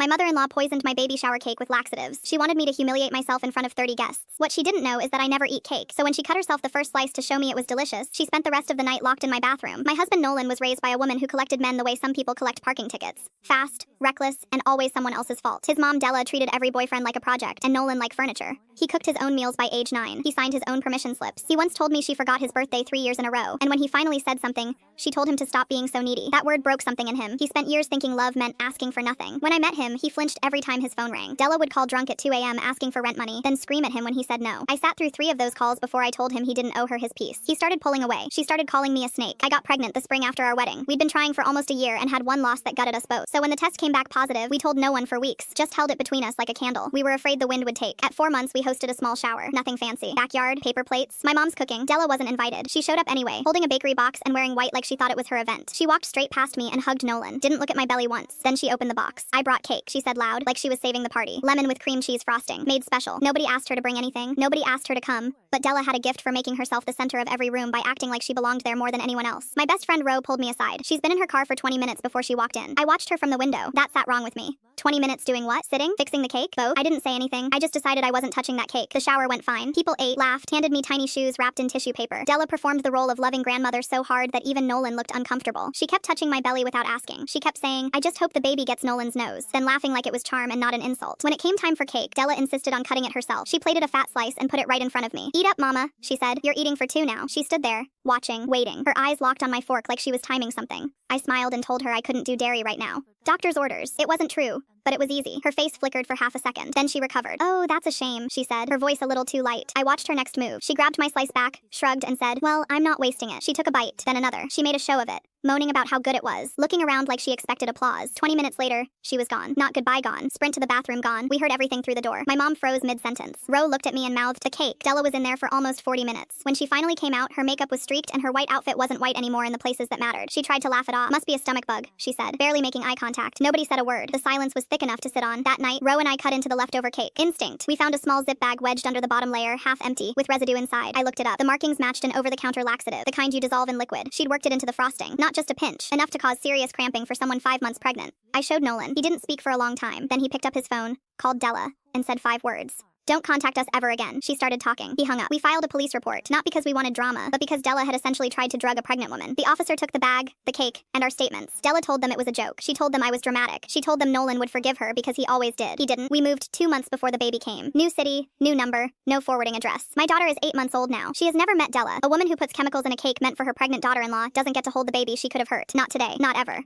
My mother-in-law poisoned my baby shower cake with laxatives. She wanted me to humiliate myself in front of 30 guests. What she didn't know is that I never eat cake, so when she cut herself the first slice to show me it was delicious, she spent the rest of the night locked in my bathroom. My husband Nolan was raised by a woman who collected men the way some people collect parking tickets. Fast, reckless, and always someone else's fault. His mom Della treated every boyfriend like a project, and Nolan like furniture. He cooked his own meals by age 9. He signed his own permission slips. He once told me she forgot his birthday 3 years in a row, and when he finally said something, she told him to stop being so needy. That word broke something in him. He spent years thinking love meant asking for nothing. When I met him, he flinched every time his phone rang. Della would call drunk at 2 a.m. asking for rent money, then scream at him when he said no. I sat through 3 of those calls before I told him he didn't owe her his piece. He started pulling away. She started calling me a snake. I got pregnant the spring after our wedding. We'd been trying for almost a year and had one loss that gutted us both. So when the test came back positive, we told no one for weeks, just held it between us like a candle. We were afraid the wind would take. At 4 months, we hosted a small shower. Nothing fancy. Backyard, paper plates. My mom's cooking. Della wasn't invited. She showed up anyway, holding a bakery box and wearing white like she thought it was her event. She walked straight past me and hugged Nolan. Didn't look at my belly once. Then she opened the box. I brought cake, she said loud, like she was saving the party. Lemon with cream cheese frosting. Made special. Nobody asked her to bring anything. Nobody asked her to come. But Della had a gift for making herself the center of every room by acting like she belonged there more than anyone else. My best friend Ro pulled me aside. She's been in her car for 20 minutes before she walked in. I watched her from the window. That sat wrong with me. 20 minutes doing what? Sitting? Fixing the cake? Both? I didn't say anything. I just decided I wasn't touching that cake. The shower went fine. People ate, laughed, handed me tiny shoes wrapped in tissue paper. Della performed the role of loving grandmother so hard that even Nolan looked uncomfortable. She kept touching my belly without asking. She kept saying, I just hope the baby gets Nolan's nose, then laughing like it was charm and not an insult. When it came time for cake, Della insisted on cutting it herself. She plated a fat slice and put it right in front of me. Eat up, mama, she said. You're eating for 2 now. She stood there, watching, waiting. Her eyes locked on my fork like she was timing something. I smiled and told her I couldn't do dairy right now. Doctor's orders. It wasn't true, but it was easy. Her face flickered for half a second. Then she recovered. Oh, that's a shame, she said, her voice a little too light. I watched her next move. She grabbed my slice back, shrugged, and said, well, I'm not wasting it. She took a bite, then another. She made a show of it, moaning about how good it was, looking around like she expected applause. 20 minutes later, she was gone. Not goodbye gone. Sprint to the bathroom gone. We heard everything through the door. My mom froze mid-sentence. Ro looked at me and mouthed, the cake. Della was in there for almost 40 minutes. When she finally came out, her makeup was streaked and her white outfit wasn't white anymore in the places that mattered. She tried to laugh it off. Must be a stomach bug, she said, barely making eye contact. Nobody said a word. The silence was thick enough to sit on. That night, Ro and I cut into the leftover cake. Instinct. We found a small zip bag wedged under the bottom layer, half empty, with residue inside. I looked it up. The markings matched an over-the-counter laxative, the kind you dissolve in liquid. She'd worked it into the frosting. Not just a pinch, enough to cause serious cramping for someone 5 months pregnant. I showed Nolan. He didn't speak for a long time. Then he picked up his phone, called Della, and said 5 words. Don't contact us ever again. She started talking. He hung up. We filed a police report, not because we wanted drama, but because Della had essentially tried to drug a pregnant woman. The officer took the bag, the cake, and our statements. Della told them it was a joke. She told them I was dramatic. She told them Nolan would forgive her because he always did. He didn't. We moved 2 months before the baby came. New city, new number, no forwarding address. My daughter is 8 months old now. She has never met Della. A woman who puts chemicals in a cake meant for her pregnant daughter-in-law doesn't get to hold the baby she could have hurt. Not today. Not ever.